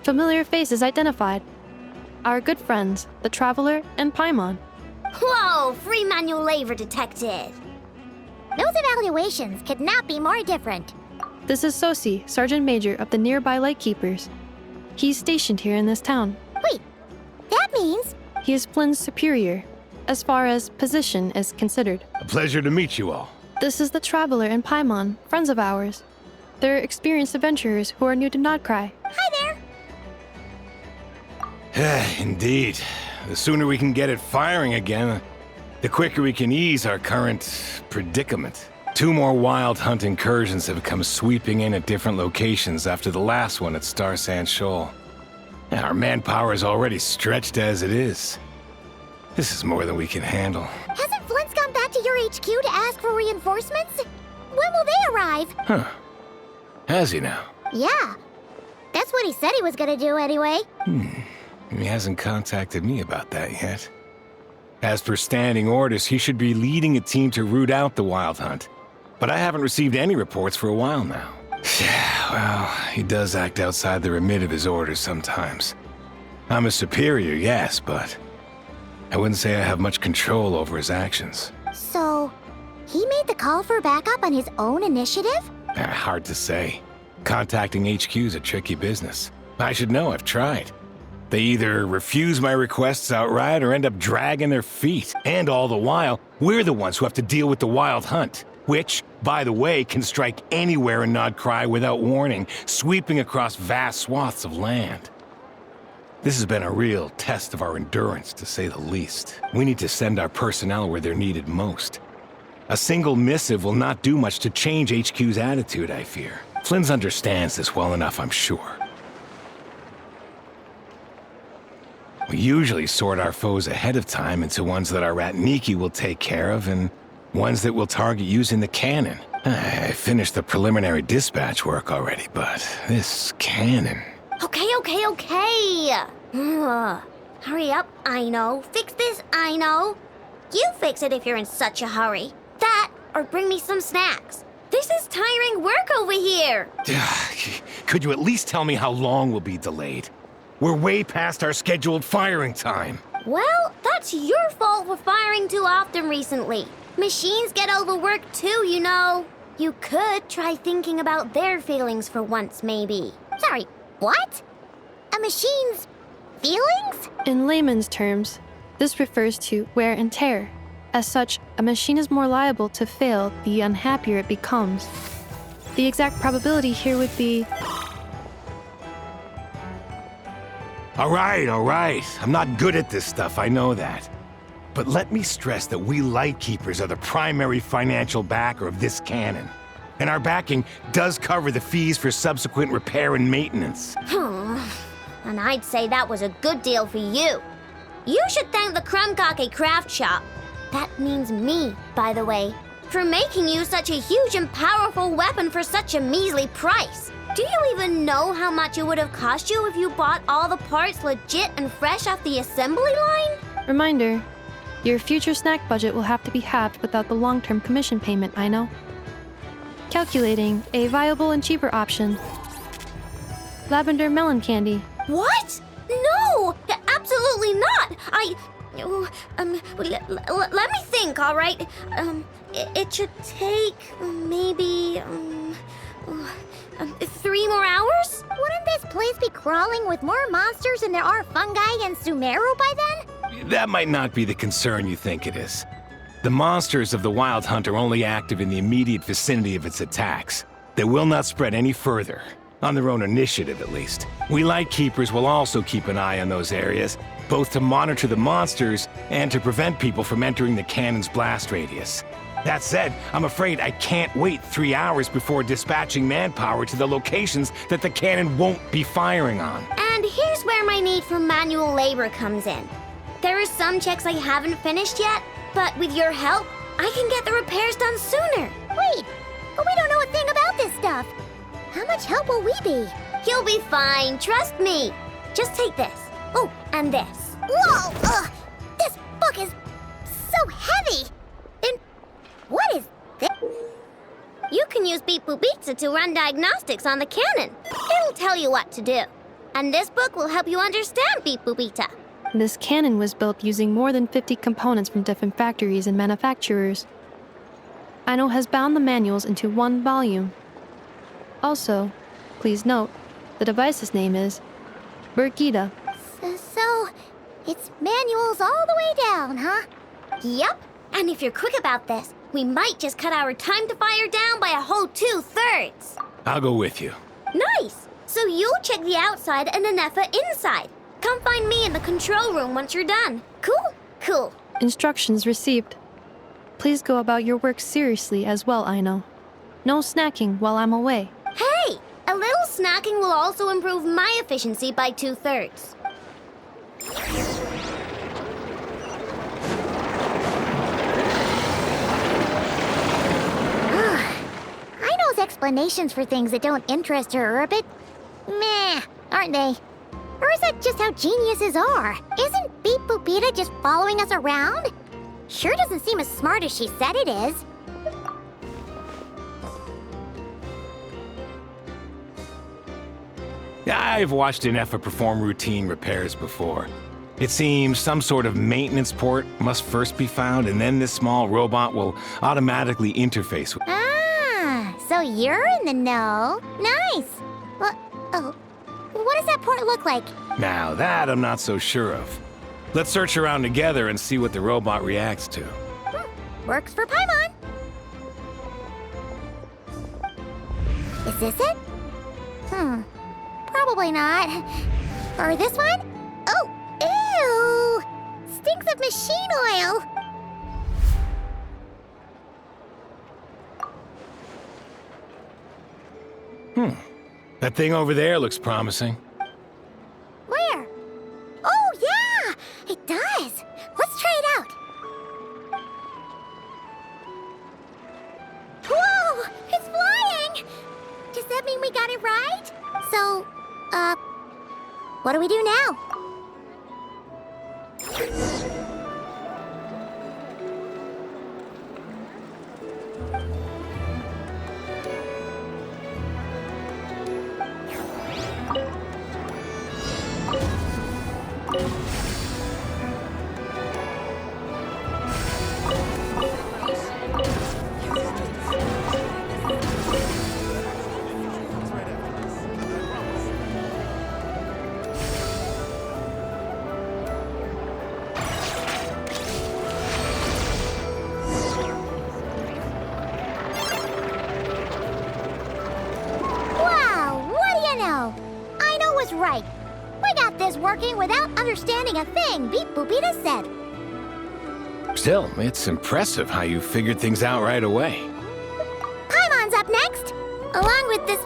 Familiar faces identified. Our good friends, the Traveler and Paimon. Whoa, free manual labor detected. Those evaluations could not be more different. This is Sosi, Sergeant Major of the nearby Lightkeepers. He's stationed here in this town. Wait, that means... He is Flynn's superior, as far as position is considered. A pleasure to meet you all. This is the Traveler and Paimon, friends of ours. They're experienced adventurers who are new to Nod-Krai. Hi there. Indeed. The sooner we can get it firing again, the quicker we can ease our current predicament. 2 more wild hunt incursions have come sweeping in at different locations after the last one at Star Sand Shoal. Our manpower is already stretched as it is. This is more than we can handle. Hasn't Flint's gone back to your HQ to ask for reinforcements? When will they arrive? Huh. Has he now? Yeah. That's what he said he was gonna do anyway. He hasn't contacted me about that yet. As per standing orders, he should be leading a team to root out the wild hunt. But I haven't received any reports for a while now. Well, he does act outside the remit of his orders sometimes. I'm a superior, yes, but I wouldn't say I have much control over his actions. So, he made the call for backup on his own initiative? Hard to say. Contacting HQ's a tricky business. I should know, I've tried. They either refuse my requests outright or end up dragging their feet. And all the while, we're the ones who have to deal with the wild hunt, which, by the way, can strike anywhere in Nod-Krai without warning, sweeping across vast swaths of land. This has been a real test of our endurance, to say the least. We need to send our personnel where they're needed most. A single missive will not do much to change HQ's attitude, I fear. Flynn's understands this well enough, I'm sure. We usually sort our foes ahead of time into ones that our rat Nikki will take care of and ones that we'll target using the cannon. I finished the preliminary dispatch work already, but this cannon... Okay. Hurry up, I know. Fix this, I know. You fix it if you're in such a hurry. That, or bring me some snacks. This is tiring work over here. Could you at least tell me how long we'll be delayed? We're way past our scheduled firing time. Well, that's your fault for firing too often recently. Machines get overworked too, you know. You could try thinking about their feelings for once, maybe. Sorry, what? A machine's feelings? In layman's terms, this refers to wear and tear. As such, a machine is more liable to fail the unhappier it becomes. The exact probability here would be... All right. I'm not good at this stuff, I know that. But let me stress that we Lightkeepers are the primary financial backer of this cannon. And our backing does cover the fees for subsequent repair and maintenance. And I'd say that was a good deal for you. You should thank the Krumkake craft shop. That means me, by the way, for making you such a huge and powerful weapon for such a measly price. Do you even know how much it would have cost you if you bought all the parts legit and fresh off the assembly line? Reminder, your future snack budget will have to be halved without the long-term commission payment, I know. Calculating a viable and cheaper option. Lavender melon candy. What? No! Absolutely not! Let me think, all right? It should take maybe, 3 more hours? Wouldn't this place be crawling with more monsters than there are fungi and Sumeru by then? That might not be the concern you think it is. The monsters of the Wild Hunt are only active in the immediate vicinity of its attacks. They will not spread any further, on their own initiative at least. We Lightkeepers will also keep an eye on those areas, both to monitor the monsters and to prevent people from entering the cannon's blast radius. That said, I'm afraid I can't wait 3 hours before dispatching manpower to the locations that the cannon won't be firing on. And here's where my need for manual labor comes in. There are some checks I haven't finished yet, but with your help, I can get the repairs done sooner. Wait, but we don't know a thing about this stuff. How much help will we be? You'll be fine, trust me. Just take this. Oh, and this. Whoa! This book is so heavy! And what is this? You can use Beep Boop Pizza to run diagnostics on the cannon. It'll tell you what to do. And this book will help you understand Beep Boopita. This cannon was built using more than 50 components from different factories and manufacturers. Aino has bound the manuals into one volume. Also, please note, the device's name is Burkita. So, it's manuals all the way down, huh? Yep. And if you're quick about this, we might just cut our time to fire down by a whole 2/3. I'll go with you. Nice. So you'll check the outside and Anefa inside. Come find me in the control room once you're done. Cool? Cool. Instructions received. Please go about your work seriously as well, Aino. No snacking while I'm away. Hey! A little snacking will also improve my efficiency by 2/3. Aino's explanations for things that don't interest her are a bit meh, aren't they? Or is that just how geniuses are? Isn't Beep Boopita just following us around? Sure doesn't seem as smart as she said it is. I've watched Anefa perform routine repairs before. It seems some sort of maintenance port must first be found, and then this small robot will automatically interface with. Ah, so you're in the know. Nice. Well, oh, what does that port look like? Now that I'm not so sure of. Let's search around together and see what the robot reacts to. Works for Paimon. Is this it? Probably not. Or this one? Oh, ew! Stinks of machine oil. That thing over there looks promising. Where? Oh, yeah! It does. Let's try it out. Whoa! It's flying! Does that mean we got it right? So, what do we do now? Right. We got this working without understanding a thing Beep Boopita said. Still, it's impressive how you figured things out right away. Paimon's up next, along with this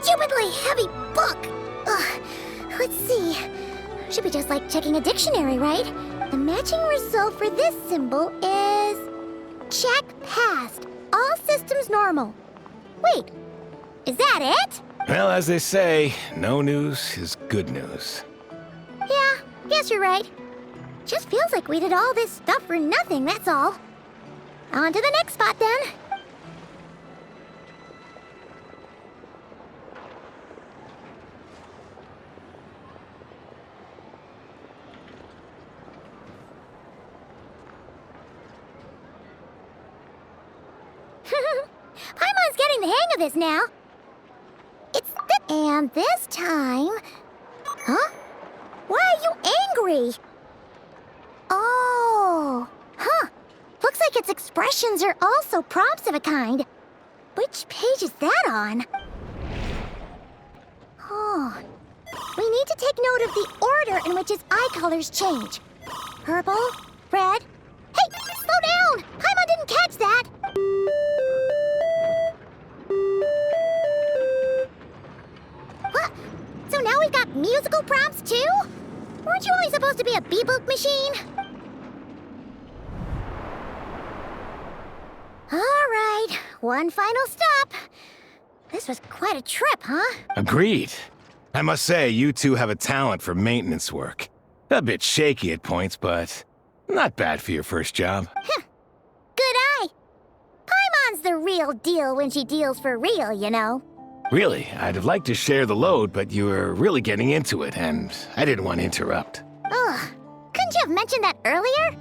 stupidly heavy book. Ugh. Let's see. Should be just like checking a dictionary, right? The matching result for this symbol is... check passed. All systems normal. Wait, is that it? Well, as they say, no news is good news. Yeah, guess you're right. Just feels like we did all this stuff for nothing, that's all. On to the next spot, then. Paimon's getting the hang of this now. And this time... Huh? Why are you angry? Oh... Huh. Looks like its expressions are also prompts of a kind. Which page is that on? Oh... We need to take note of the order in which its eye colors change. Purple, red... Hey! Slow down! Paimon didn't catch that! So now we've got musical prompts too? Weren't you only supposed to be a beep-boop machine? All right, one final stop. This was quite a trip, huh? Agreed. I must say, you two have a talent for maintenance work. A bit shaky at points, but not bad for your first job. Good eye. Paimon's the real deal when she deals for real, you know. Really, I'd have liked to share the load, but you were really getting into it, and I didn't want to interrupt. Ugh. Couldn't you have mentioned that earlier?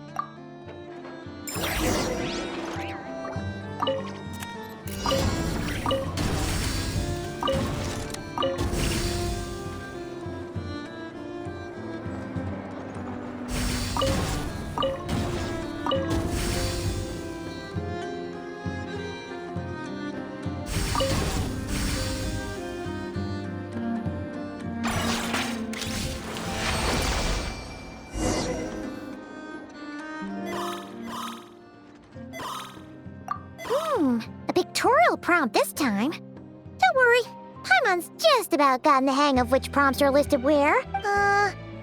A pictorial prompt this time. Don't worry, Paimon's just about gotten the hang of which prompts are listed where.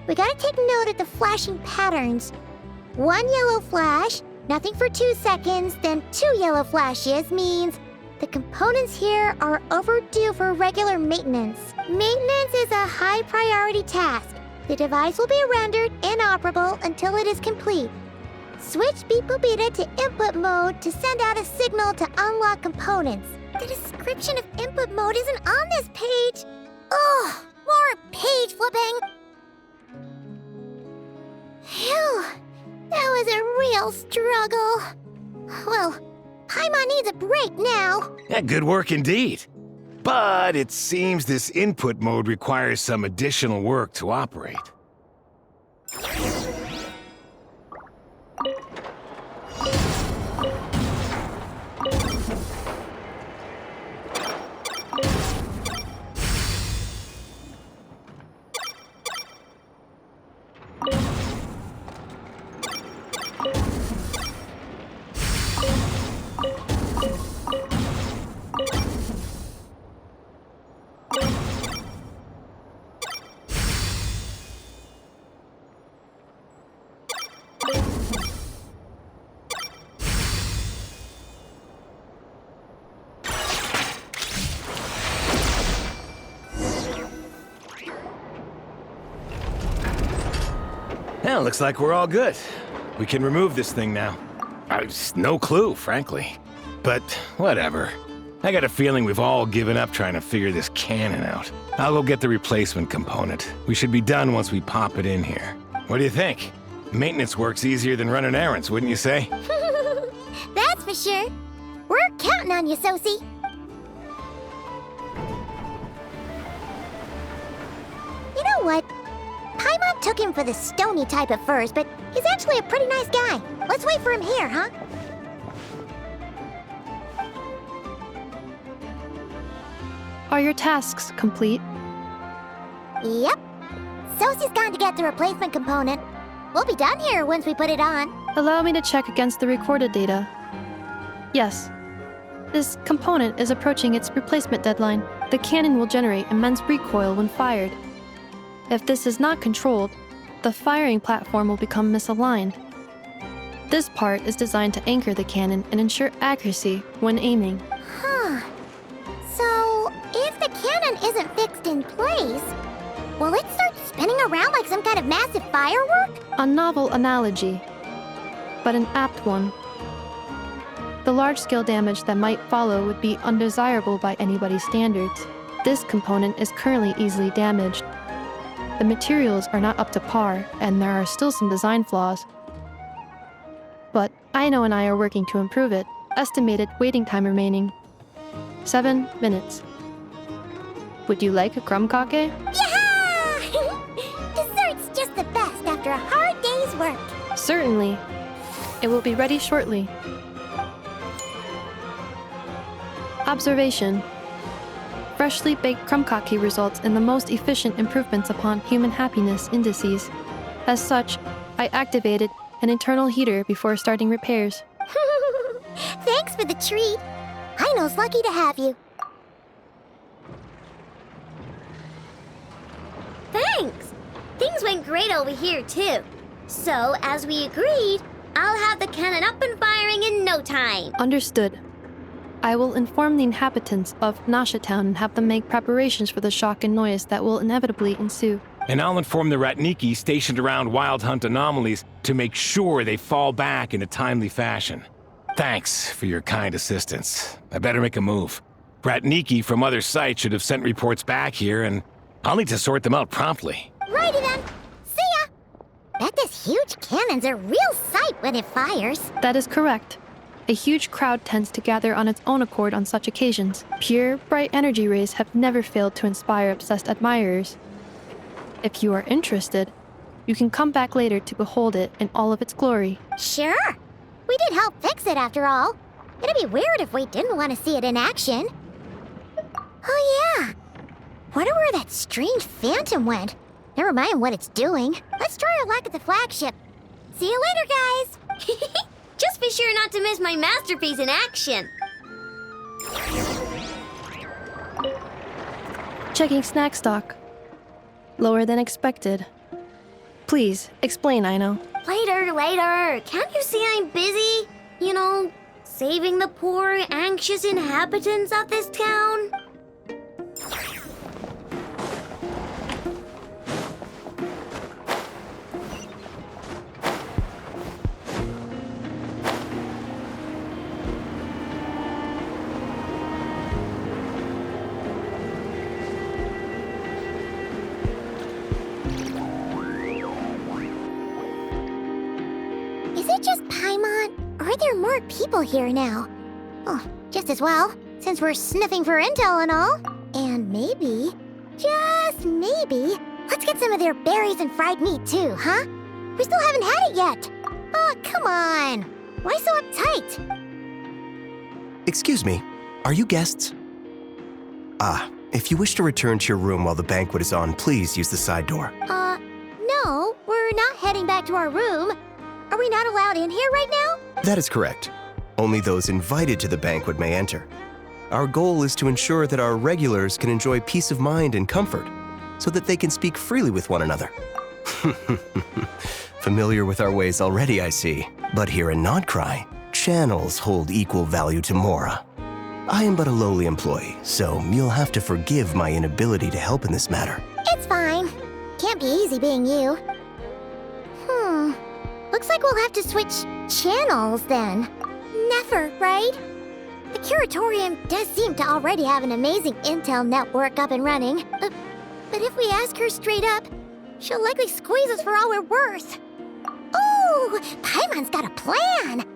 We gotta take note of the flashing patterns. 1 yellow flash, nothing for 2 seconds, then 2 yellow flashes means the components here are overdue for regular maintenance. Maintenance is a high priority task. The device will be rendered inoperable until it is complete. Switch Beep Boopita to input mode to send out a signal to unlock components. The description of input mode isn't on this page. Ugh, more page flipping. Phew, that was a real struggle. Well, Paimon needs a break now. Yeah, good work indeed. But it seems this input mode requires some additional work to operate. Well, looks like we're all good. We can remove this thing now. No clue, frankly. But whatever. I got a feeling we've all given up trying to figure this cannon out. I'll go get the replacement component. We should be done once we pop it in here. What do you think? Maintenance work's easier than running errands, wouldn't you say? That's for sure. We're counting on you, Sosie. You know what? Paimon took him for the stony type at first, but he's actually a pretty nice guy. Let's wait for him here, huh? Are your tasks complete? Yep. Sosie's gone to get the replacement component. We'll be done here once we put it on. Allow me to check against the recorded data. Yes. This component is approaching its replacement deadline. The cannon will generate immense recoil when fired. If this is not controlled, the firing platform will become misaligned. This part is designed to anchor the cannon and ensure accuracy when aiming. Huh. So, if the cannon isn't fixed in place, will it start spinning around like some kind of massive firework? A novel analogy, but an apt one. The large-scale damage that might follow would be undesirable by anybody's standards. This component is currently easily damaged. The materials are not up to par, and there are still some design flaws. But Aino and I are working to improve it. Estimated waiting time remaining: 7 minutes. Would you like a crumb kake? Yeah! Dessert's just the best after a hard day's work. Certainly. It will be ready shortly. Observation. Freshly baked crumb kake results in the most efficient improvements upon human happiness indices. As such, I activated an internal heater before starting repairs. Thanks for the treat. Aino's lucky to have you. Thanks! Things went great over here, too. So, as we agreed, I'll have the cannon up and firing in no time. Understood. I will inform the inhabitants of Nasha Town and have them make preparations for the shock and noise that will inevitably ensue. And I'll inform the Ratniki stationed around Wild Hunt anomalies to make sure they fall back in a timely fashion. Thanks for your kind assistance. I better make a move. Bratniki from other sites should have sent reports back here, and I'll need to sort them out promptly. Righty then. See ya! Bet this huge cannon's a real sight when it fires. That is correct. A huge crowd tends to gather on its own accord on such occasions. Pure, bright energy rays have never failed to inspire obsessed admirers. If you are interested, you can come back later to behold it in all of its glory. Sure. We did help fix it after all. It'd be weird if we didn't want to see it in action. Oh yeah. Wonder where that strange phantom went. Never mind what it's doing. Let's try our luck at the flagship. See you later, guys. Just be sure not to miss my masterpiece in action. Checking snack stock. Lower than expected. Please, explain, Aino. Later. Can't you see I'm busy? You know, saving the poor, anxious inhabitants of this town? Is it just Paimon, or are there more people here now? Oh, just as well, since we're sniffing for intel and all. And maybe, just maybe, let's get some of their berries and fried meat too, huh? We still haven't had it yet. Oh, come on. Why so uptight? Excuse me, are you guests? If you wish to return to your room while the banquet is on, please use the side door. No, we're not heading back to our room. Are we not allowed in here right now? That is correct. Only those invited to the banquet may enter. Our goal is to ensure that our regulars can enjoy peace of mind and comfort, so that they can speak freely with one another. Familiar with our ways already, I see. But here in Nod-Krai, channels hold equal value to Mora. I am but a lowly employee, so you'll have to forgive my inability to help in this matter. It's fine. Can't be easy being you. Looks like we'll have to switch channels then. Never, right? The Curatorium does seem to already have an amazing intel network up and running. But if we ask her straight up, she'll likely squeeze us for all we're worth. Oh, Paimon's got a plan!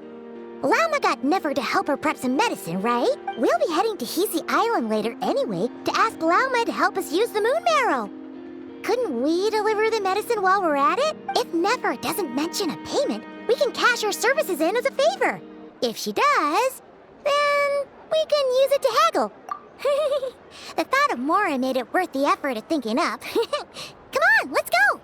Lauma got Never to help her prep some medicine, right? We'll be heading to Hisi Island later anyway to ask Lauma to help us use the moon marrow. Couldn't we deliver the medicine while we're at it? If Never doesn't mention a payment, we can cash our services in as a favor. If she does, then we can use it to haggle. The thought of Mora made it worth the effort of thinking up. Come on, let's go!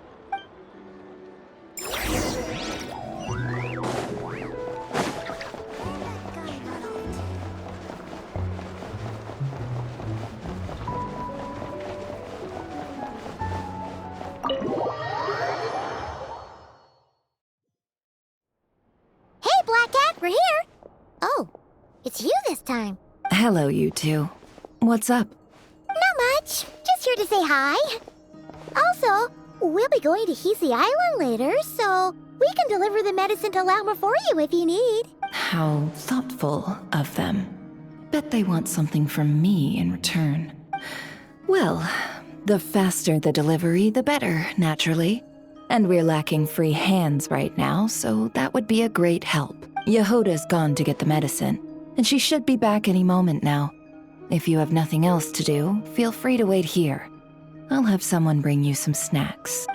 Hey, Black Cat, we're here! Oh, it's you this time. Hello, you two. What's up? Not much. Just here to say hi. Also, we'll be going to Hisi Island later, so we can deliver the medicine to Lauma for you if you need. How thoughtful of them. Bet they want something from me in return. Well, the faster the delivery, the better, naturally. And we're lacking free hands right now, so that would be a great help. Yehoda's gone to get the medicine, and she should be back any moment now. If you have nothing else to do, feel free to wait here. I'll have someone bring you some snacks.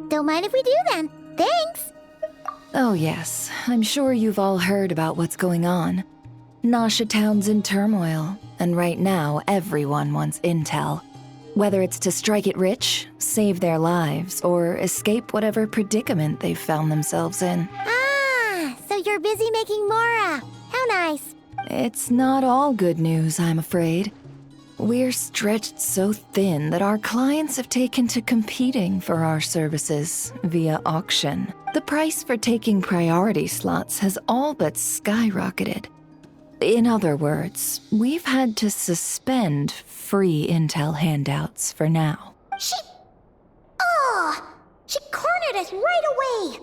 Don't mind if we do then. Thanks. Oh yes, I'm sure you've all heard about what's going on. Nasha Town's in turmoil, and right now everyone wants intel. Whether it's to strike it rich, save their lives, or escape whatever predicament they've found themselves in. Ah, so you're busy making Mora. How nice. It's not all good news, I'm afraid. We're stretched so thin that our clients have taken to competing for our services via auction. The price for taking priority slots has all but skyrocketed. In other words, we've had to suspend free intel handouts for now. She cornered us right away.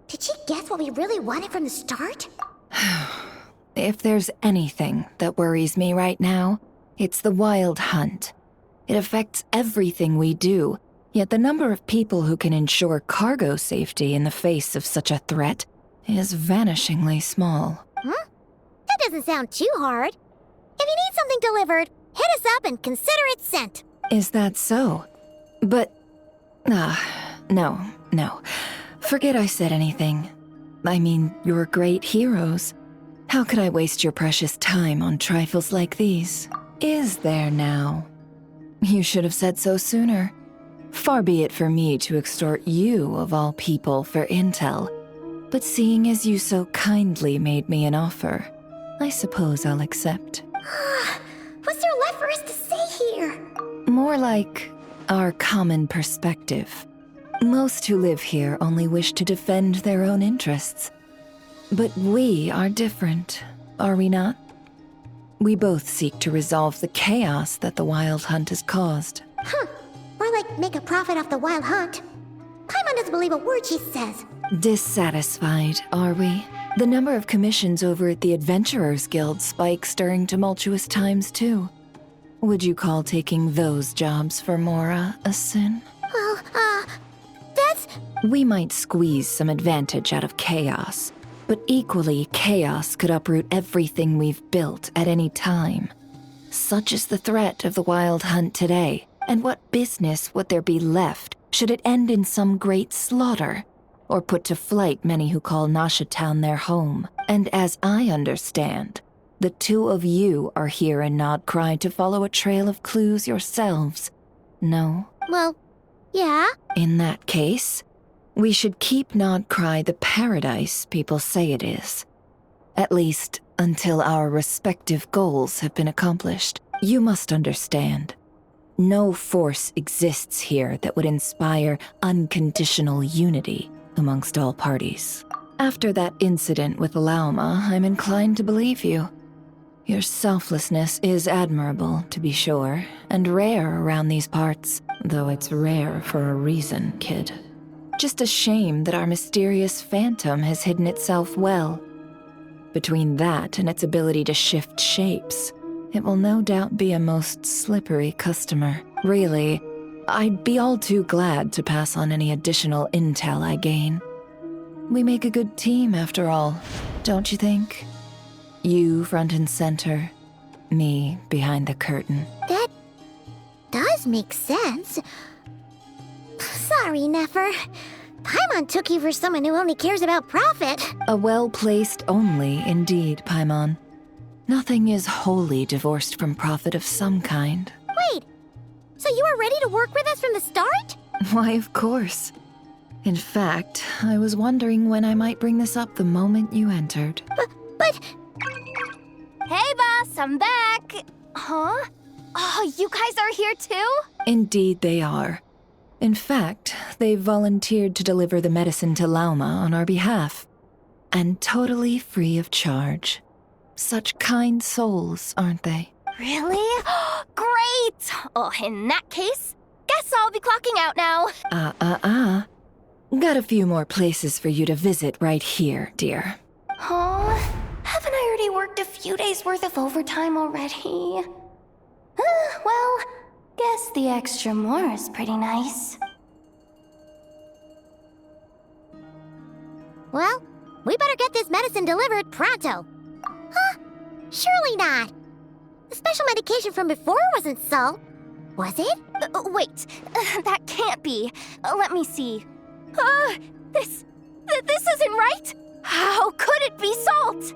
Did she guess what we really wanted from the start? If there's anything that worries me right now, It's the Wild Hunt. It affects everything we do, yet the number of people who can ensure cargo safety in the face of such a threat is vanishingly small. Huh? That doesn't sound too hard. If you need something delivered, hit us up and consider it sent. Is that so? But... no. Forget I said anything. I mean, you're great heroes. How could I waste your precious time on trifles like these? Is there now? You should have said so sooner. Far be it for me to extort you, of all people, for intel. But seeing as you so kindly made me an offer, I suppose I'll accept. What's there left for us to say here? More like our common perspective. Most who live here only wish to defend their own interests. But we are different, are we not? We both seek to resolve the chaos that the Wild Hunt has caused. More like make a profit off the Wild Hunt. Paimon doesn't believe a word she says. Dissatisfied, are we? The number of commissions over at the Adventurers Guild spikes during tumultuous times, too. Would you call taking those jobs for Mora a sin? Well, that's... We might squeeze some advantage out of chaos, but equally, chaos could uproot everything we've built at any time. Such is the threat of the Wild Hunt today, and what business would there be left should it end in some great slaughter, or put to flight many who call Nasha Town their home? And as I understand, the two of you are here in Nod-Krai to follow a trail of clues yourselves. No? Well, yeah. In that case, we should keep Nod-Krai the paradise people say it is. At least, until our respective goals have been accomplished. You must understand. No force exists here that would inspire unconditional unity amongst all parties. After that incident with Lauma, I'm inclined to believe you. Your selflessness is admirable, to be sure, and rare around these parts, though it's rare for a reason, kid. Just a shame that our mysterious phantom has hidden itself well. Between that and its ability to shift shapes, it will no doubt be a most slippery customer. Really, I'd be all too glad to pass on any additional intel I gain. We make a good team, after all, don't you think? You front and center, me behind the curtain. That does make sense. Sorry, Nefer. Paimon took you for someone who only cares about profit. A well-placed only, indeed, Paimon. Nothing is wholly divorced from profit of some kind. Wait, so you were ready to work with us from the start? Why, of course. In fact, I was wondering when I might bring this up the moment you entered. But... Hey, boss, I'm back. Huh? Oh, you guys are here too? Indeed they are. In fact, they've volunteered to deliver the medicine to Lauma on our behalf. And totally free of charge. Such kind souls, aren't they? Really? Great! Oh, in that case, guess I'll be clocking out now. Got a few more places for you to visit right here, dear. Huh? Haven't I already worked a few days' worth of overtime already? Well, guess the extra more is pretty nice. Well, we better get this medicine delivered pronto. Huh? Surely not. The special medication from before wasn't salt, was it? Wait, that can't be. Let me see. This isn't right. How could it be salt?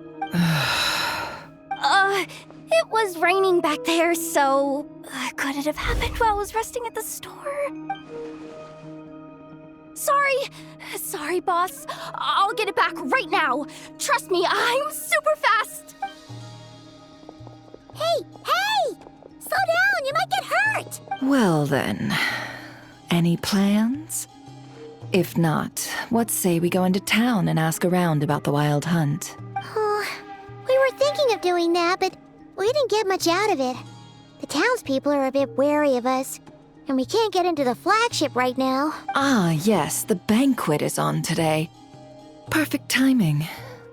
It was raining back there, so could it have happened while I was resting at the store? Sorry, boss. I'll get it back right now. Trust me, I'm super fast. Hey! Slow down, you might get hurt! Well then, any plans? If not, what say we go into town and ask around about the Wild Hunt? We were thinking of doing that, but we didn't get much out of it. The townspeople are a bit wary of us, and we can't get into the flagship right now. Ah, yes, the banquet is on today. Perfect timing.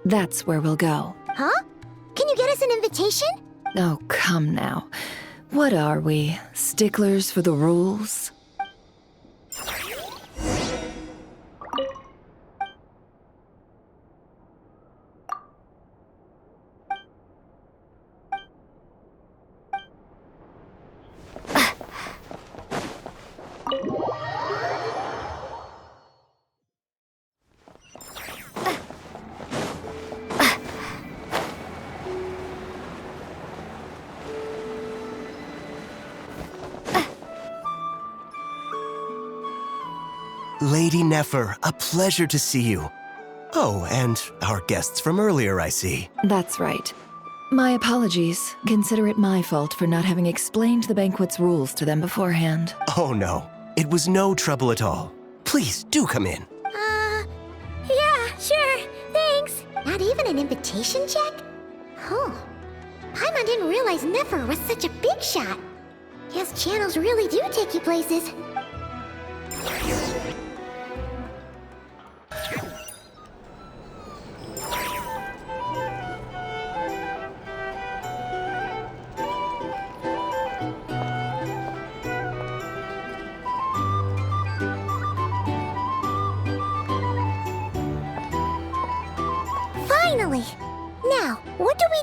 That's where we'll go. Huh? Can you get us an invitation? Oh, come now. What are we, sticklers for the rules? Lady Nefer, a pleasure to see you. Oh, and our guests from earlier, I see. That's right. My apologies. Consider it my fault for not having explained the banquet's rules to them beforehand. Oh no, it was no trouble at all. Please, do come in. Yeah, sure, thanks. Not even an invitation check? Oh, Paimon didn't realize Nefer was such a big shot. His channels really do take you places. Finally! Now, what do we...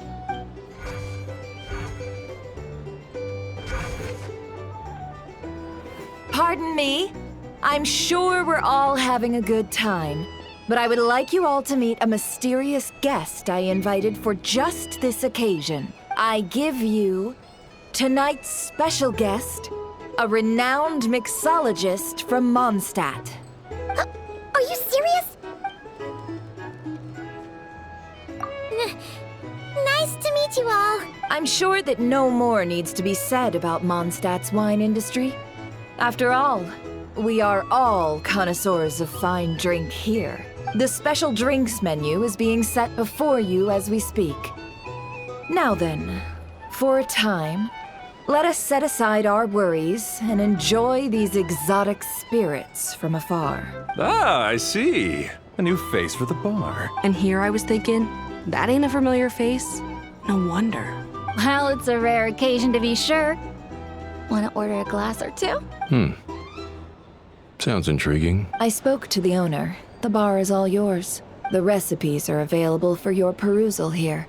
Pardon me? I'm sure we're all having a good time, but I would like you all to meet a mysterious guest I invited for just this occasion. I give you tonight's special guest, a renowned mixologist from Mondstadt. Are you serious? Nice to meet you all. I'm sure that no more needs to be said about Mondstadt's wine industry. After all, we are all connoisseurs of fine drink here. The special drinks menu is being set before you as we speak. Now then, for a time, let us set aside our worries and enjoy these exotic spirits from afar. Ah, I see. A new face for the bar. And here I was thinking, that ain't a familiar face. No wonder. Well, it's a rare occasion to be sure. Want to order a glass or two? Sounds intriguing. I spoke to the owner. The bar is all yours. The recipes are available for your perusal here.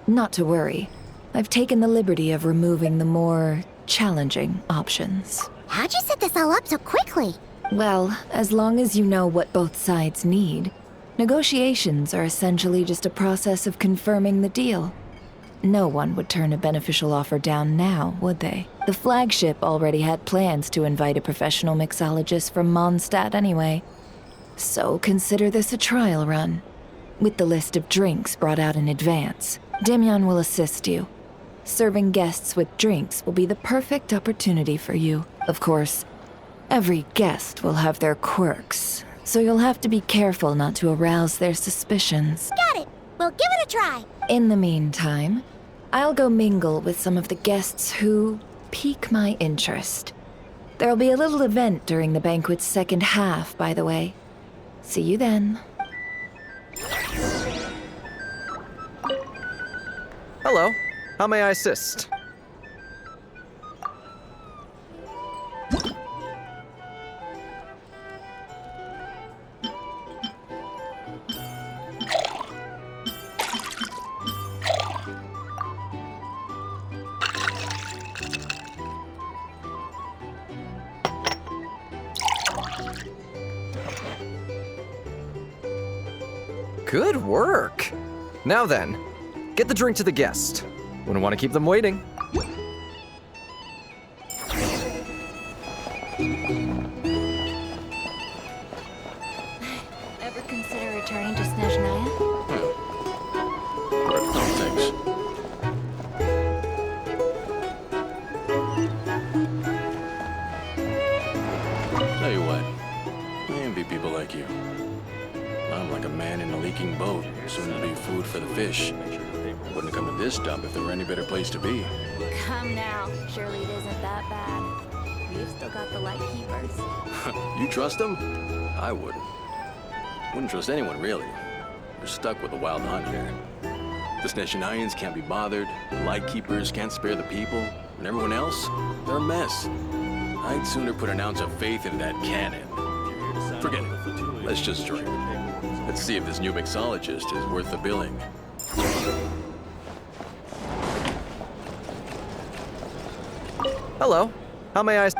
Not to worry. I've taken the liberty of removing the more challenging options. How'd you set this all up so quickly? Well, as long as you know what both sides need, negotiations are essentially just a process of confirming the deal. No one would turn a beneficial offer down now, would they? The flagship already had plans to invite a professional mixologist from Mondstadt anyway. So consider this a trial run. With the list of drinks brought out in advance, Demyon will assist you. Serving guests with drinks will be the perfect opportunity for you. Of course, every guest will have their quirks, so you'll have to be careful not to arouse their suspicions. Got it. We'll give it a try. In the meantime, I'll go mingle with some of the guests who pique my interest. There'll be a little event during the banquet's second half, by the way. See you then. Hello. How may I assist? Good work! Now then, get the drink to the guest. Wouldn't want to keep them waiting. Ever consider returning to Snezhnaya? Thanks. Tell you what, I envy people like you. I'm like a man in a leaking boat, soon to be food for the fish. Wouldn't come to this dump if there were any better place to be. Come now. Surely it isn't that bad. We've still got the light keepers. You trust them? I wouldn't. Wouldn't trust anyone, really. We're stuck with a wild hunt here. The Snezhnayans can't be bothered, the Lightkeepers can't spare the people. And everyone else, they're a mess. I'd sooner put an ounce of faith in that cannon. Forget it. Let's just drink. Let's see if this new mixologist is worth the billing. Hello. How may I...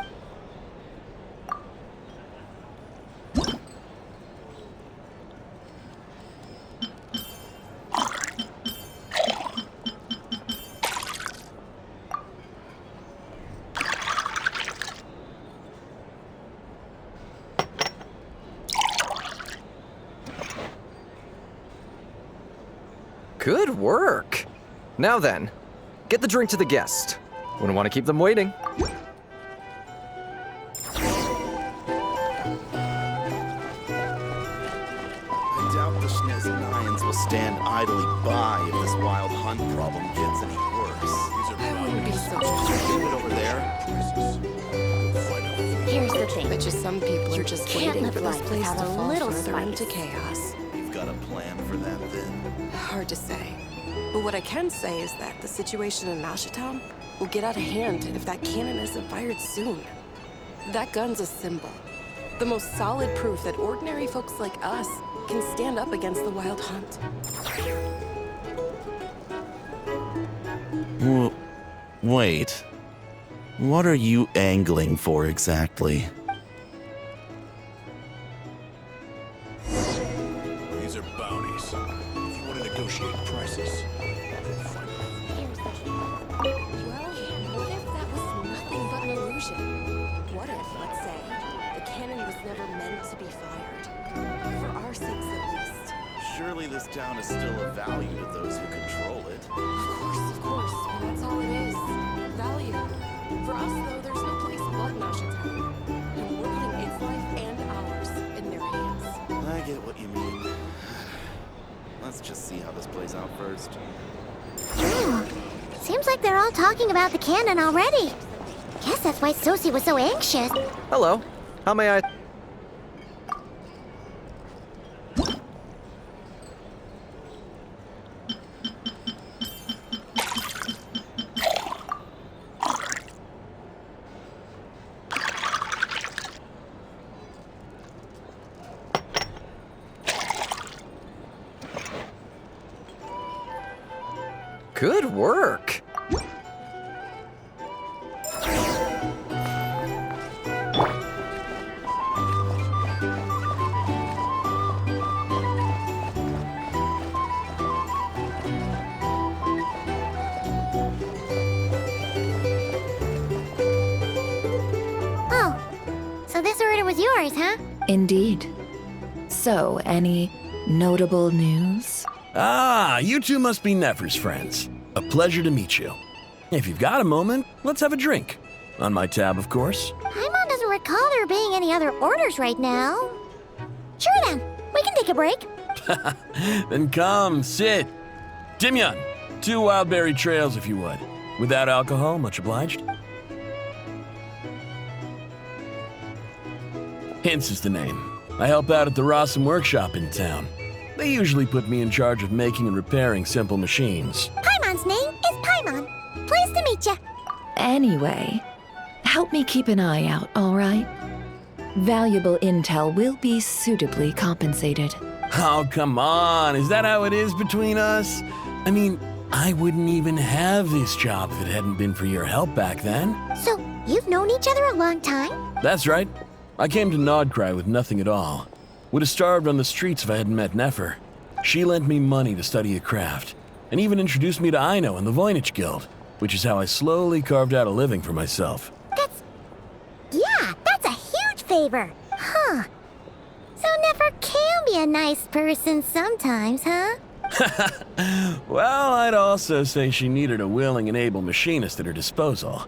Good work. Now then, get the drink to the guest. Wouldn't want to keep them waiting. I doubt the Schneznayans will stand idly by if this wild hunt problem gets any worse. I wouldn't be so Leave it over there. Here's the thing. Bet you some people are just can't waiting live for this life place to without a fall little further into spice. chaos. You've got a plan for that then? Hard to say. But what I can say is that the situation in Nashitown will get out of hand if that cannon isn't fired soon. That gun's a symbol. The most solid proof that ordinary folks like us can stand up against the wild hunt. Wait. What are you angling for exactly? These are bounties. If you want to negotiate prices. Well, what if that was nothing but an illusion? What if, let's say, the cannon was never meant to be fired? For our sakes at least. Surely this town is still of value to those who control it. Of course, but that's all it is. Value. For us, though, there's no place but Nashitown. And we're putting its life and ours in their hands. I get what you mean. Let's just see how this plays out first. Seems like they're all talking about the cannon already. Guess that's why Sosie was so anxious. Hello. How may I... Good work. Oh, so this order was yours, huh? Indeed. So, any notable news? Ah, you two must be Nefer's friends. A pleasure to meet you. If you've got a moment, let's have a drink. On my tab, of course. Paimon doesn't recall there being any other orders right now. Sure then, we can take a break. Then come, sit. Dimyon, 2 wildberry trails if you would. Without alcohol, much obliged. Hints is the name. I help out at the Rossum workshop in town. They usually put me in charge of making and repairing simple machines. Paimon's name is Paimon. Pleased to meet ya. Anyway, help me keep an eye out, all right? Valuable intel will be suitably compensated. Oh, come on. Is that how it is between us? I mean, I wouldn't even have this job if it hadn't been for your help back then. So, you've known each other a long time? That's right. I came to Nod-Krai with nothing at all. Would have starved on the streets if I hadn't met Nefer. She lent me money to study a craft, and even introduced me to Aino and the Voynich Guild, which is how I slowly carved out a living for myself. That's a huge favor. Huh. So Nefer can be a nice person sometimes, huh? Well, I'd also say she needed a willing and able machinist at her disposal.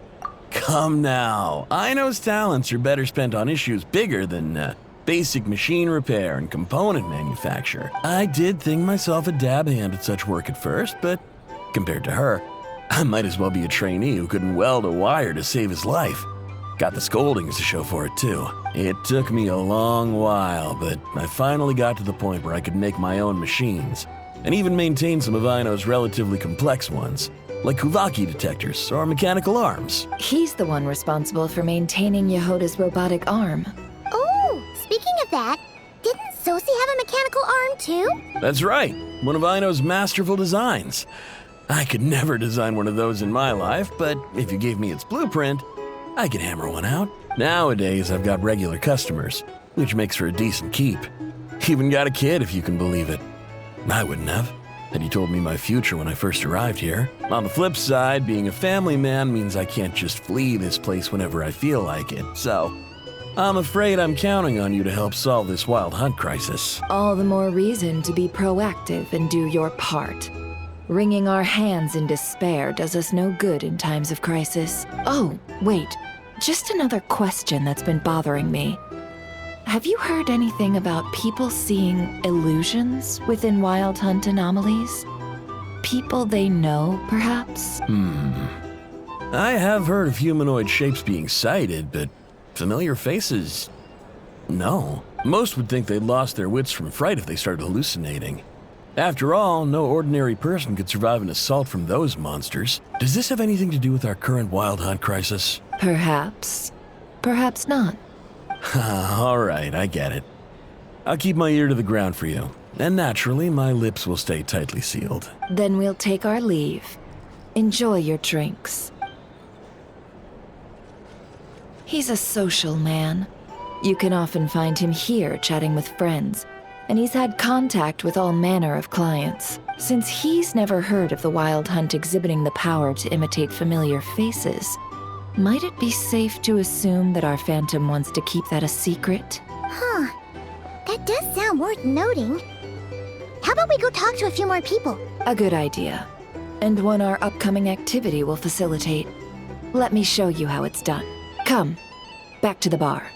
Come now, Aino's talents are better spent on issues bigger than basic machine repair and component manufacture. I did think myself a dab hand at such work at first, but compared to her, I might as well be a trainee who couldn't weld a wire to save his life. Got the scoldings to show for it, too. It took me a long while, but I finally got to the point where I could make my own machines, and even maintain some of Aino's relatively complex ones. like Kuvaki detectors or mechanical arms. He's the one responsible for maintaining Yehoda's robotic arm. Oh, speaking of that, didn't Sosi have a mechanical arm too? That's right, one of Aino's masterful designs. I could never design one of those in my life, but if you gave me its blueprint, I could hammer one out. Nowadays, I've got regular customers, which makes for a decent keep. Even got a kid, if you can believe it. I wouldn't have, had you told me my future when I first arrived here. On the flip side, being a family man means I can't just flee this place whenever I feel like it, so I'm afraid I'm counting on you to help solve this wild hunt crisis. All the more reason to be proactive and do your part. Wringing our hands in despair does us no good in times of crisis. Oh, wait. Just another question that's been bothering me. Have you heard anything about people seeing illusions within Wild Hunt anomalies? People they know, perhaps? I have heard of humanoid shapes being sighted, but familiar faces? No. Most would think they'd lost their wits from fright if they started hallucinating. After all, no ordinary person could survive an assault from those monsters. Does this have anything to do with our current Wild Hunt crisis? Perhaps. Perhaps not. All right, I get it. I'll keep my ear to the ground for you. And naturally, my lips will stay tightly sealed. Then we'll take our leave. Enjoy your drinks. He's a social man. You can often find him here chatting with friends, and he's had contact with all manner of clients. Since he's never heard of the Wild Hunt exhibiting the power to imitate familiar faces, might it be safe to assume that our Phantom wants to keep that a secret? Huh. That does sound worth noting. How about we go talk to a few more people? A good idea. And one our upcoming activity will facilitate. Let me show you how it's done. Come, back to the bar.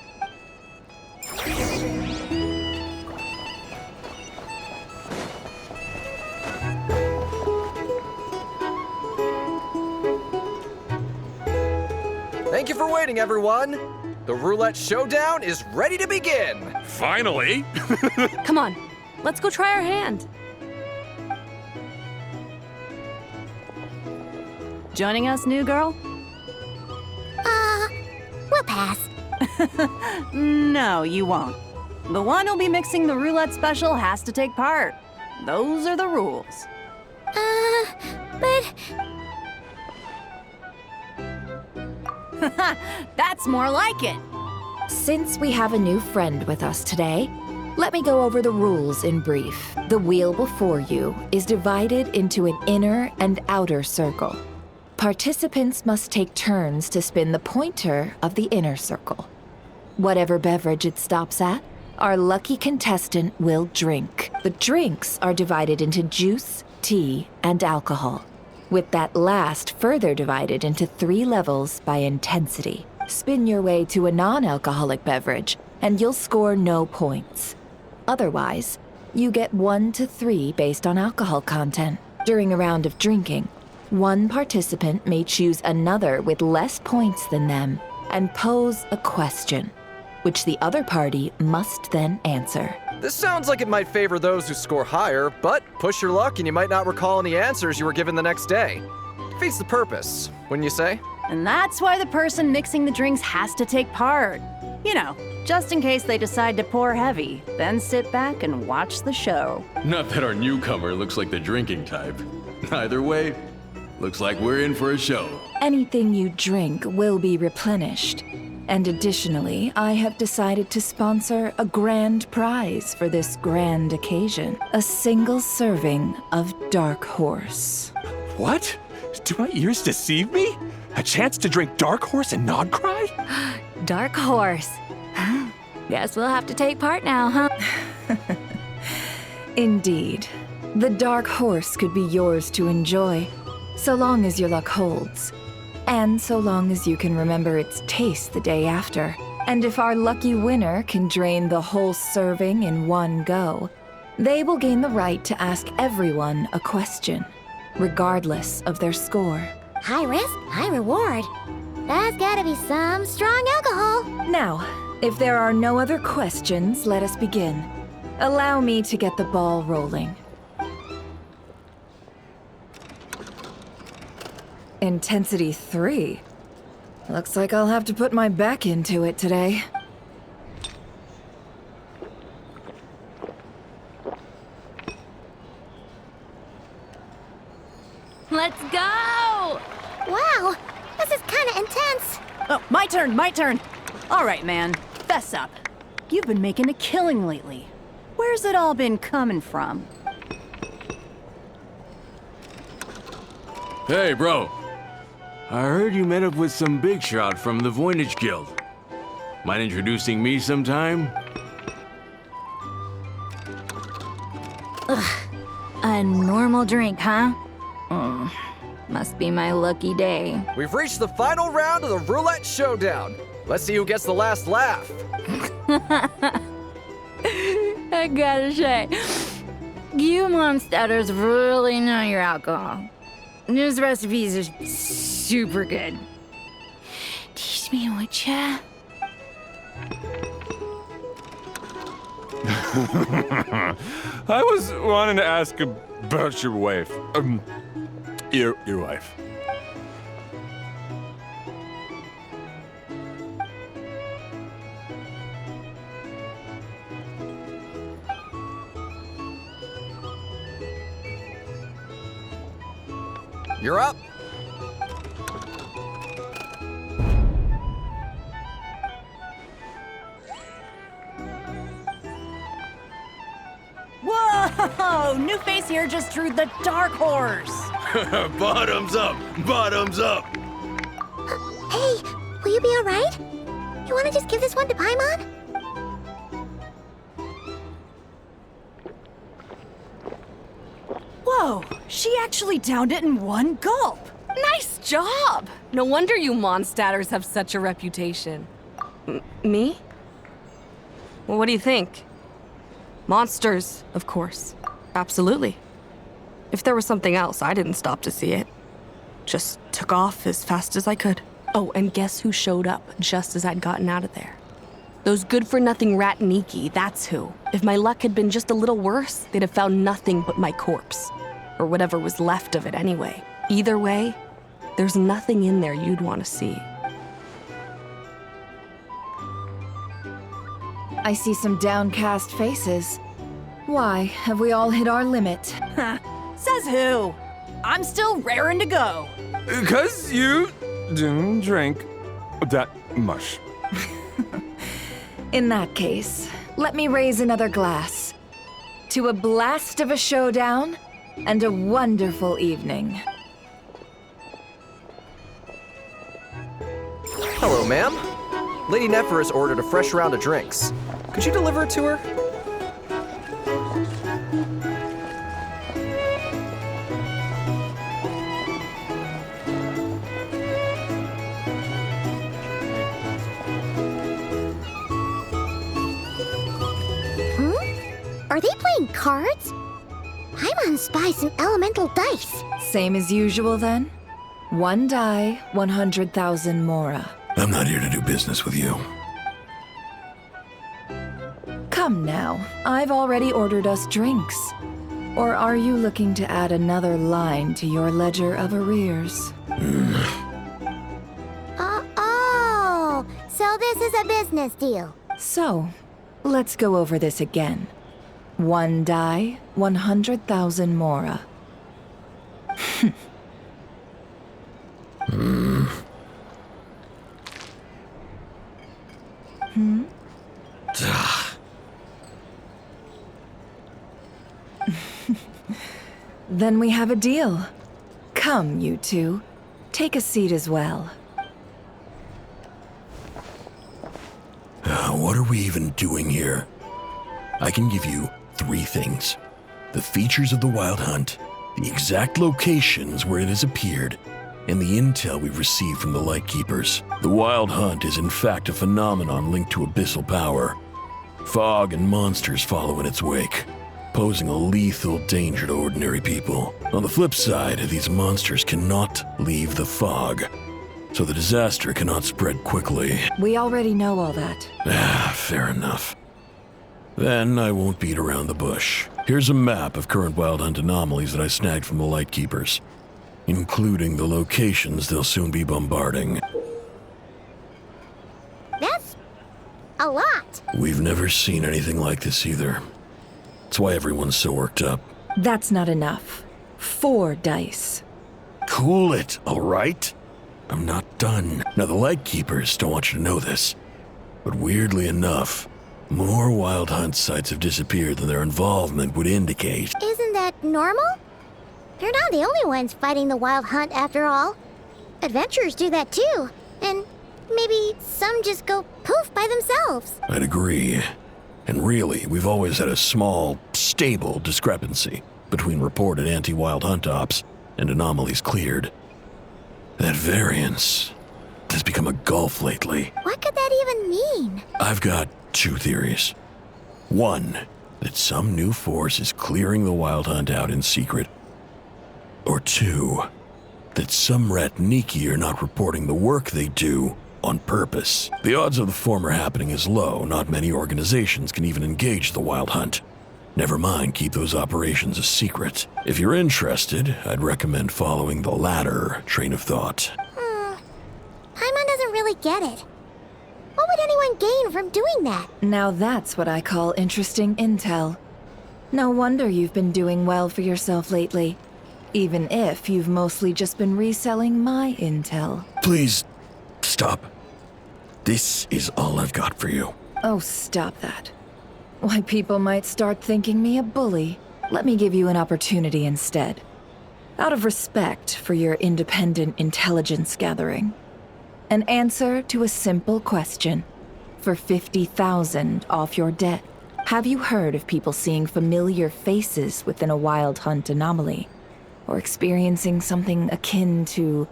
Thank you for waiting, everyone. The roulette showdown is ready to begin. Finally! Come on, let's go try our hand. Joining us, new girl? We'll pass. No, you won't. The one who'll be mixing the roulette special has to take part. Those are the rules. But... That's more like it. Since we have a new friend with us today, let me go over the rules in brief. The wheel before you is divided into an inner and outer circle. Participants must take turns to spin the pointer of the inner circle. Whatever beverage it stops at, our lucky contestant will drink. The drinks are divided into juice, tea, and alcohol, with that last further divided into 3 levels by intensity. Spin your way to a non-alcoholic beverage, and you'll score no points. Otherwise, you get 1 to 3 based on alcohol content. During a round of drinking, one participant may choose another with less points than them and pose a question, which the other party must then answer. This sounds like it might favor those who score higher, but push your luck and you might not recall any answers you were given the next day. Defeats the purpose, wouldn't you say? And that's why the person mixing the drinks has to take part. You know, just in case they decide to pour heavy, then sit back and watch the show. Not that our newcomer looks like the drinking type. Either way, looks like we're in for a show. Anything you drink will be replenished. And additionally, I have decided to sponsor a grand prize for this grand occasion. A single serving of Dark Horse. What? Do my ears deceive me? A chance to drink Dark Horse and Nod-Krai? Dark Horse. Guess we'll have to take part now, huh? Indeed. The Dark Horse could be yours to enjoy, so long as your luck holds. And so long as you can remember its taste the day after. And if our lucky winner can drain the whole serving in one go, they will gain the right to ask everyone a question, regardless of their score. High risk, high reward. That's gotta be some strong alcohol. Now, if there are no other questions, let us begin. Allow me to get the ball rolling. Intensity 3. Looks like I'll have to put my back into it today. Let's go! Wow, this is kind of intense. Oh, my turn. All right, man, fess up. You've been making a killing lately. Where's it all been coming from? Hey, bro. I heard you met up with some big shot from the Voynich Guild. Mind introducing me sometime? A normal drink, huh? Must be my lucky day. We've reached the final round of the Roulette Showdown. Let's see who gets the last laugh. I gotta say, you monsters really know your alcohol. These recipes are super good. Teach me, would ya? I was wanting to ask about your wife. Your wife. You're up. Whoa! New face here just drew the dark horse. Bottoms up! Bottoms up! Hey, will you be alright? You wanna just give this one to Paimon? Whoa, she actually downed it in one gulp. Nice job! No wonder you Mondstadters have such a reputation. Me? Well, what do you think? Monsters, of course. Absolutely. If there was something else, I didn't stop to see it. Just took off as fast as I could. Oh, and guess who showed up just as I'd gotten out of there? Those good-for-nothing rat Niki, that's who. If my luck had been just a little worse, they'd have found nothing but my corpse. Or whatever was left of it anyway. Either way, there's nothing in there you'd want to see. I see some downcast faces. Why, have we all hit our limit? Says who? I'm still raring to go. 'Cause you didn't drink that much. In that case, let me raise another glass. To a blast of a showdown and a wonderful evening. Hello, ma'am. Lady Nefer has ordered a fresh round of drinks. Could you deliver it to her? Are they playing cards? Paimon spies some elemental dice. Same as usual then? One die, 100,000 mora. I'm not here to do business with you. Come now, I've already ordered us drinks. Or are you looking to add another line to your ledger of arrears? Oh, so this is a business deal. So, let's go over this again. One die, 100,000 mora. Then we have a deal. Come, you two. Take a seat as well. What are we even doing here? I can give you 3 things. The features of the Wild Hunt, the exact locations where it has appeared, and the intel we've received from the Lightkeepers. The Wild Hunt is in fact a phenomenon linked to abyssal power. Fog and monsters follow in its wake, posing a lethal danger to ordinary people. On the flip side, these monsters cannot leave the fog, so the disaster cannot spread quickly. We already know all that. Fair enough. Then I won't beat around the bush. Here's a map of current Wild Hunt anomalies that I snagged from the Lightkeepers. including the locations they'll soon be bombarding. That's a lot. We've never seen anything like this either. That's why everyone's so worked up. That's not enough. 4 dice. Cool it, all right? I'm not done. Now, the Lightkeepers don't want you to know this, but weirdly enough, more Wild Hunt sites have disappeared than their involvement would indicate. Isn't that normal? They're not the only ones fighting the Wild Hunt after all. Adventurers do that too, and maybe some just go poof by themselves. I'd agree. And really, we've always had a small, stable discrepancy between reported anti-Wild Hunt ops and anomalies cleared. That variance has become a gulf lately. What could that even mean? I've got 2 theories. One, that some new force is clearing the Wild Hunt out in secret. Or 2, that some Ratniki are not reporting the work they do on purpose. The odds of the former happening is low. Not many organizations can even engage the Wild Hunt. Never mind keep those operations a secret. If you're interested, I'd recommend following the latter train of thought. Paimon doesn't really get it. What would anyone gain from doing that? Now that's what I call interesting intel. No wonder you've been doing well for yourself lately. Even if you've mostly just been reselling my intel. Please, stop. This is all I've got for you. Oh, stop that. Why, people might start thinking me a bully. Let me give you an opportunity instead. Out of respect for your independent intelligence gathering. An answer to a simple question. For 50,000 off your debt. Have you heard of people seeing familiar faces within a Wild Hunt anomaly? Or experiencing something akin to,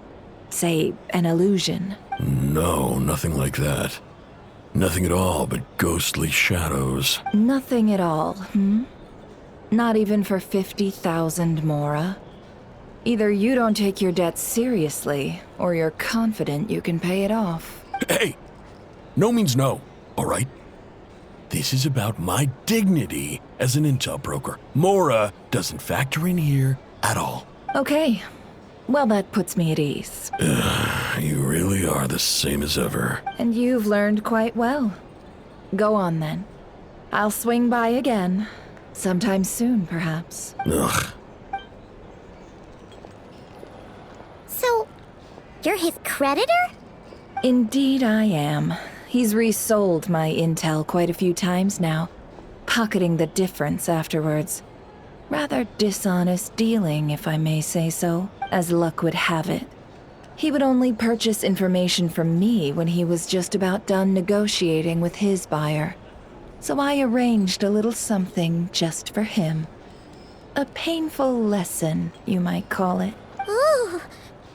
say, an illusion? No, nothing like that. Nothing at all but ghostly shadows. Nothing at all, Not even for 50,000 Mora? Either you don't take your debt seriously, or you're confident you can pay it off. Hey! No means no, all right? This is about my dignity as an intel broker. Mora doesn't factor in here at all. Okay. Well, that puts me at ease. You really are the same as ever. And you've learned quite well. Go on, then. I'll swing by again. Sometime soon, perhaps. Ugh. So, you're his creditor? Indeed I am. He's resold my intel quite a few times now, pocketing the difference afterwards. Rather dishonest dealing, if I may say so, as luck would have it. He would only purchase information from me when he was just about done negotiating with his buyer. So I arranged a little something just for him. A painful lesson, you might call it. Ooh,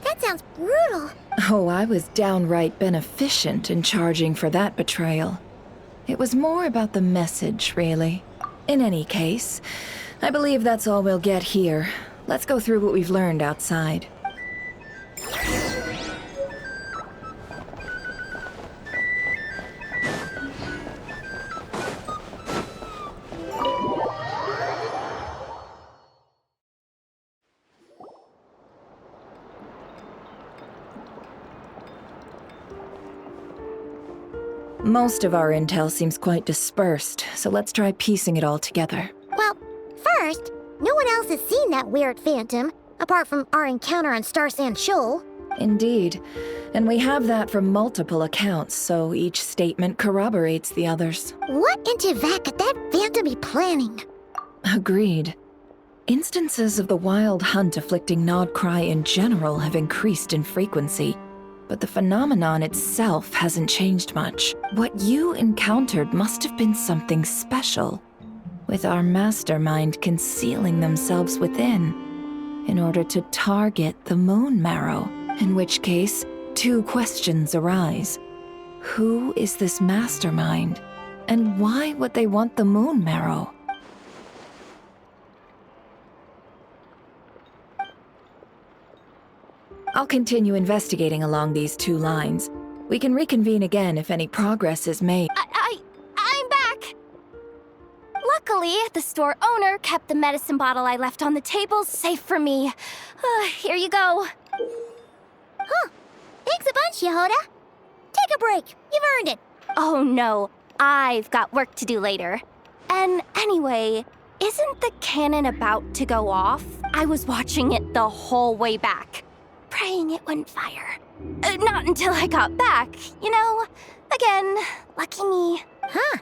that sounds brutal. Oh, I was downright beneficent in charging for that betrayal. It was more about the message, really. In any case, I believe that's all we'll get here. Let's go through what we've learned outside. Most of our intel seems quite dispersed, so let's try piecing it all together. Well, first, no one else has seen that weird phantom, apart from our encounter on Star Sand Shoal. Indeed. And we have that from multiple accounts, so each statement corroborates the others. What in Teyvat could that phantom be planning? Agreed. Instances of the Wild Hunt afflicting Nod-Krai in general have increased in frequency, but the phenomenon itself hasn't changed much. What you encountered must have been something special, with our mastermind concealing themselves within, in order to target the Moon Marrow, in which case, 2 questions arise. Who is this mastermind, and why would they want the Moon Marrow? I'll continue investigating along these 2 lines. We can reconvene again if any progress is made. I'm back! Luckily, Luckily, the store owner kept the medicine bottle I left on the table safe for me. Here you go. Huh. Thanks a bunch, Yehoda. Take a break. You've earned it. Oh no, I've got work to do later. And anyway, isn't the cannon about to go off? I was watching it the whole way back, praying it wouldn't fire. Not until I got back, you know? Again, lucky me. Huh.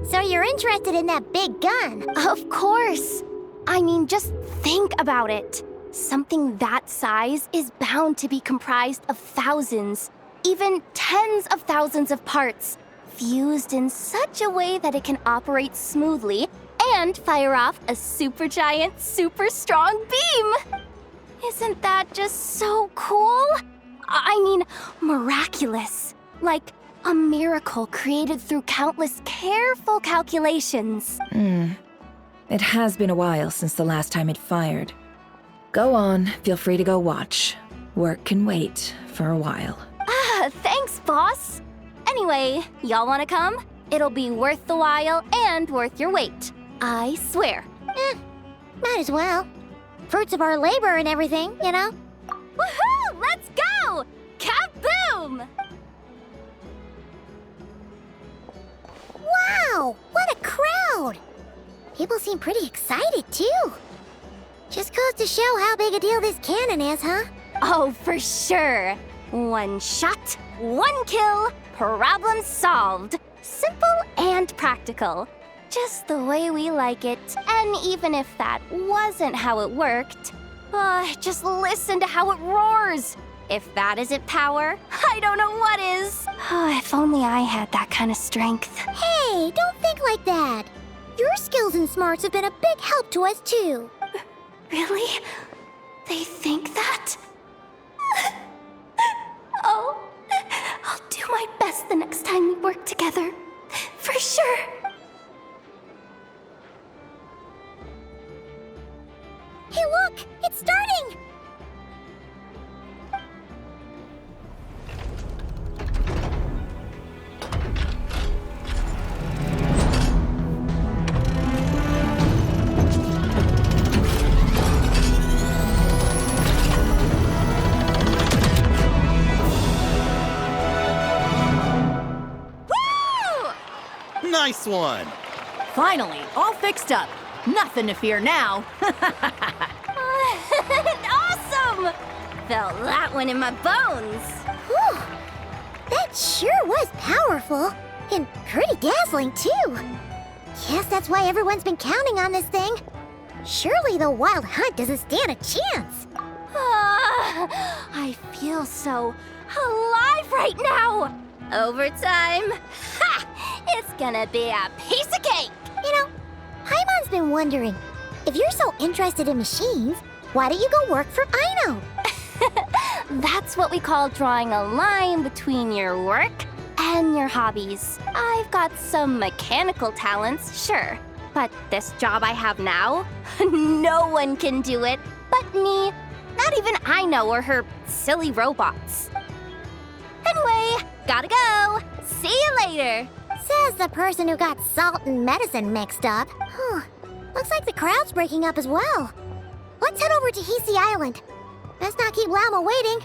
So you're interested in that big gun? Of course. I mean, just think about it. Something that size is bound to be comprised of thousands, even tens of thousands of parts, fused in such a way that it can operate smoothly and fire off a supergiant, super strong beam. Isn't that just so cool? I mean, miraculous. Like a miracle created through countless careful calculations. It has been a while since the last time it fired. Go on, feel free to go watch. Work can wait for a while. Thanks, boss. Anyway, y'all wanna come? It'll be worth the while and worth your wait. I swear. Might as well. Fruits of our labor and everything, you know? Woohoo! Let's go! Kaboom! Wow! What a crowd! People seem pretty excited, too. Just goes to show how big a deal this cannon is, huh? Oh, for sure. One shot, one kill, problem solved. Simple and practical. Just the way we like it. And even if that wasn't how it worked, just listen to how it roars. If that isn't power, I don't know what is. If only I had that kind of strength. Hey, don't think like that. Your skills and smarts have been a big help to us, too. Really? They think that? Oh, I'll do my best the next time we work together. For sure. Hey, look! It's starting! Nice one! Finally, all fixed up. Nothing to fear now. Awesome! Felt that one in my bones. Whew. That sure was powerful. And pretty dazzling, too. Guess that's why everyone's been counting on this thing. Surely the Wild Hunt doesn't stand a chance. I feel so alive right now. Overtime. Ha! It's gonna be a piece of cake. You know, Paimon's been wondering, if you're so interested in machines, why don't you go work for Aino? That's what we call drawing a line between your work and your hobbies. I've got some mechanical talents, sure. But this job I have now, no one can do it but me. Not even Aino or her silly robots. Anyway, gotta go. See you later. Says the person who got salt and medicine mixed up. Looks like the crowd's breaking up as well. Let's head over to Hisi Island. Let's not keep Lama waiting.